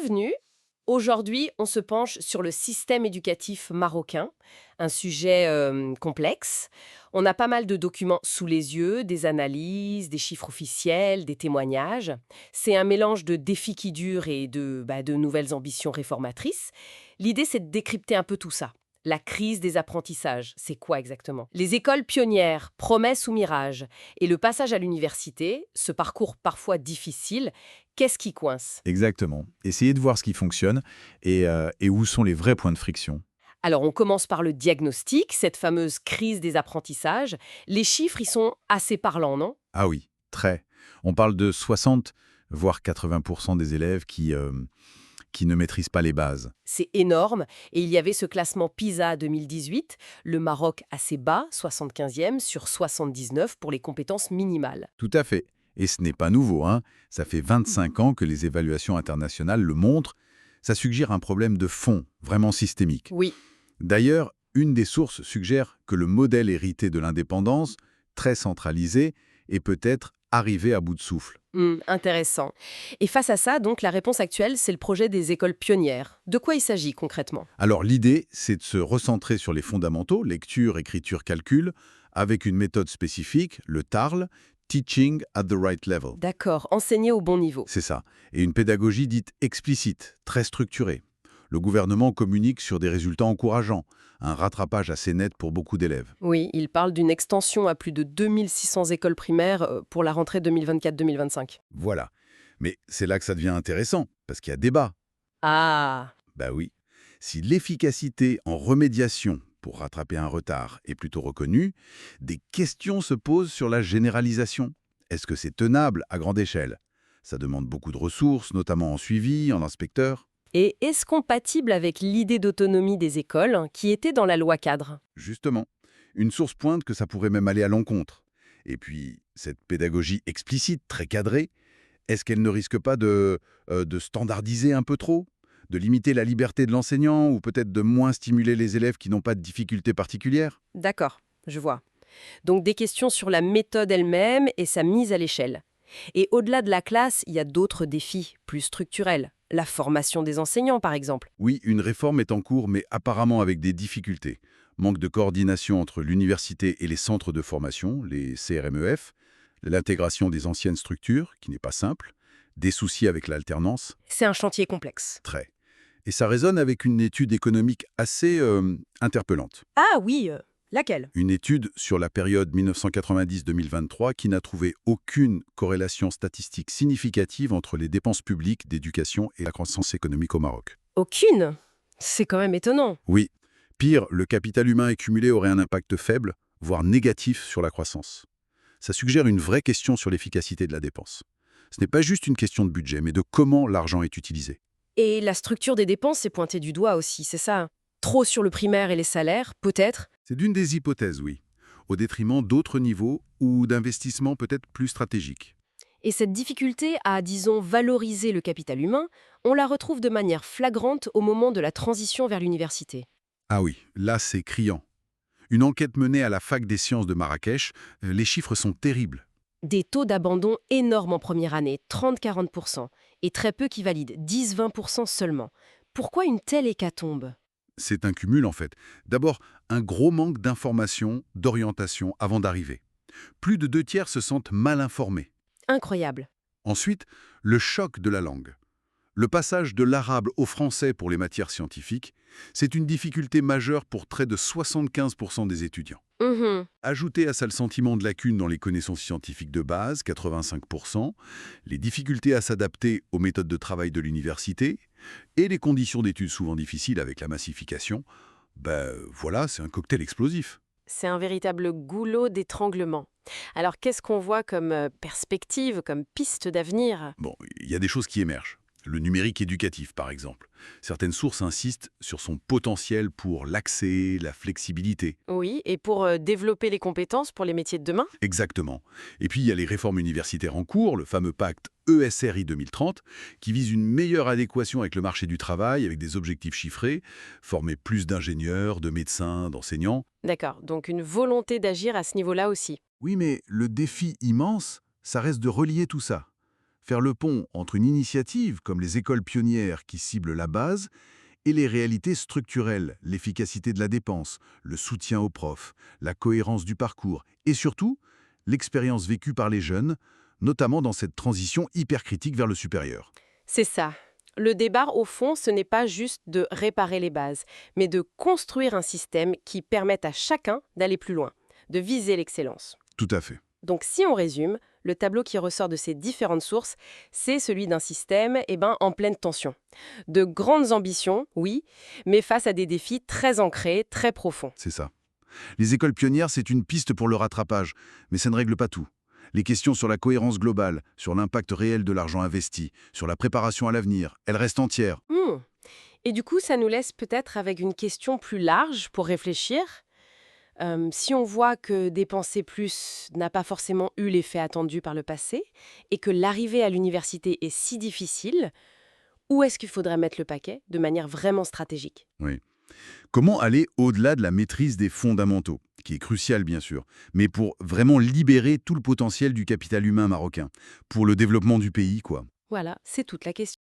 Bienvenue. Aujourd'hui, on se penche sur le système éducatif marocain, un sujet complexe. On a pas mal de documents sous les yeux, des analyses, des chiffres officiels, des témoignages. C'est un mélange de défis qui durent et de nouvelles ambitions réformatrices. L'idée, c'est de décrypter un peu tout ça. La crise des apprentissages, c'est quoi exactement? Les écoles pionnières, promesses ou mirages, et le passage à l'université, ce parcours parfois difficile, qu'est-ce qui coince? Exactement. Essayez de voir ce qui fonctionne et où sont les vrais points de friction. Alors, on commence par le diagnostic, cette fameuse crise des apprentissages. Les chiffres, ils sont assez parlants, non? Ah oui, très. On parle de 60, voire 80% des élèves qui ne maîtrisent pas les bases. C'est énorme. Et il y avait ce classement PISA 2018, le Maroc assez bas, 75e sur 79 pour les compétences minimales. Tout à fait. Et ce n'est pas nouveau, hein. Ça fait 25 ans que les évaluations internationales le montrent. Ça suggère un problème de fond, vraiment systémique. Oui. D'ailleurs, une des sources suggère que le modèle hérité de l'indépendance, très centralisé, est peut-être arrivé à bout de souffle. Intéressant. Et face à ça, donc, la réponse actuelle, c'est le projet des écoles pionnières. De quoi il s'agit concrètement? Alors l'idée, c'est de se recentrer sur les fondamentaux, lecture, écriture, calcul, avec une méthode spécifique, le TARL, Teaching at the Right Level. D'accord, enseigner au bon niveau. C'est ça. Et une pédagogie dite explicite, très structurée. Le gouvernement communique sur des résultats encourageants, un rattrapage assez net pour beaucoup d'élèves. Oui, il parle d'une extension à plus de 2600 écoles primaires pour la rentrée 2024-2025. Voilà. Mais c'est là que ça devient intéressant, parce qu'il y a débat. Ah, Bah oui. Si l'efficacité en remédiation pour rattraper un retard est plutôt reconnue, des questions se posent sur la généralisation. Est-ce que c'est tenable à grande échelle? Ça demande beaucoup de ressources, notamment en suivi, en inspecteur. et est-ce compatible avec l'idée d'autonomie des écoles qui était dans la loi cadre? Justement, une source pointe que ça pourrait même aller à l'encontre. Et puis, cette pédagogie explicite, très cadrée, est-ce qu'elle ne risque pas de standardiser un peu trop? De limiter la liberté de l'enseignant ou peut-être de moins stimuler les élèves qui n'ont pas de difficultés particulières? D'accord, je vois. Donc des questions sur la méthode elle-même et sa mise à l'échelle. Et au-delà de la classe, il y a d'autres défis, plus structurels. La formation des enseignants, par exemple. Oui, une réforme est en cours, mais apparemment avec des difficultés. Manque de coordination entre l'université et les centres de formation, les CRMEF, l'intégration des anciennes structures, qui n'est pas simple, des soucis avec l'alternance, C'est un chantier complexe. très. Et ça résonne avec une étude économique assez interpellante. Ah oui, laquelle? Une étude sur la période 1990-2023 qui n'a trouvé aucune corrélation statistique significative entre les dépenses publiques d'éducation et la croissance économique au Maroc. Aucune. C'est quand même étonnant. Oui, pire, le capital humain accumulé aurait un impact faible, voire négatif sur la croissance. Ça suggère une vraie question sur l'efficacité de la dépense. Ce n'est pas juste une question de budget, mais de comment l'argent est utilisé. Et la structure des dépenses est pointée du doigt aussi, c'est ça? Trop sur le primaire et les salaires, peut-être? C'est d'une des hypothèses, oui, au détriment d'autres niveaux ou d'investissements peut-être plus stratégiques. Et cette difficulté à, disons, valoriser le capital humain, on la retrouve de manière flagrante au moment de la transition vers l'université. Ah oui, là c'est criant. Une enquête menée à la fac des sciences de Marrakech, les chiffres sont terribles. Des taux d'abandon énormes en première année, 30-40%, et très peu qui valident, 10-20% seulement. Pourquoi une telle hécatombe? C'est un cumul en fait. D'abord, un gros manque d'information, d'orientation avant d'arriver. Plus de 2 tiers se sentent mal informés. Incroyable. Ensuite, le choc de la langue. Le passage de l'arabe au français pour les matières scientifiques, c'est une difficulté majeure pour près de 75% des étudiants. Mhm. Ajoutez à ça le sentiment de lacune dans les connaissances scientifiques de base, 85%, les difficultés à s'adapter aux méthodes de travail de l'université et les conditions d'études souvent difficiles avec la massification, voilà, c'est un cocktail explosif. C'est un véritable goulot d'étranglement. Alors qu'est-ce qu'on voit comme perspective, comme piste d'avenir? Bon, il y a des choses qui émergent. Le numérique éducatif, par exemple. Certaines sources insistent sur son potentiel pour l'accès, la flexibilité. Oui, et pour développer les compétences pour les métiers de demain? Exactement. Et puis, il y a les réformes universitaires en cours, le fameux pacte ESRI 2030, qui vise une meilleure adéquation avec le marché du travail, avec des objectifs chiffrés, former plus d'ingénieurs, de médecins, d'enseignants. D'accord, donc une volonté d'agir à ce niveau-là aussi. Oui, mais le défi immense, ça reste de relier tout ça. faire le pont entre une initiative comme les écoles pionnières qui ciblent la base et les réalités structurelles, l'efficacité de la dépense, le soutien aux profs, la cohérence du parcours et surtout l'expérience vécue par les jeunes, notamment dans cette transition hyper critique vers le supérieur. C'est ça. Le débat, au fond, ce n'est pas juste de réparer les bases, mais de construire un système qui permette à chacun d'aller plus loin, de viser l'excellence. Tout à fait. Donc si on résume, le tableau qui ressort de ces différentes sources, c'est celui d'un système en pleine tension. De grandes ambitions, oui, mais face à des défis très ancrés, très profonds. C'est ça. Les écoles pionnières, c'est une piste pour le rattrapage, mais ça ne règle pas tout. Les questions sur la cohérence globale, sur l'impact réel de l'argent investi, sur la préparation à l'avenir, elles restent entières. Et du coup, ça nous laisse peut-être avec une question plus large pour réfléchir. Si on voit que dépenser plus n'a pas forcément eu l'effet attendu par le passé, et que l'arrivée à l'université est si difficile, où est-ce qu'il faudrait mettre le paquet de manière vraiment stratégique? Oui. Comment aller au-delà de la maîtrise des fondamentaux, qui est crucial bien sûr, mais pour vraiment libérer tout le potentiel du capital humain marocain, pour le développement du pays, quoi. Voilà, c'est toute la question.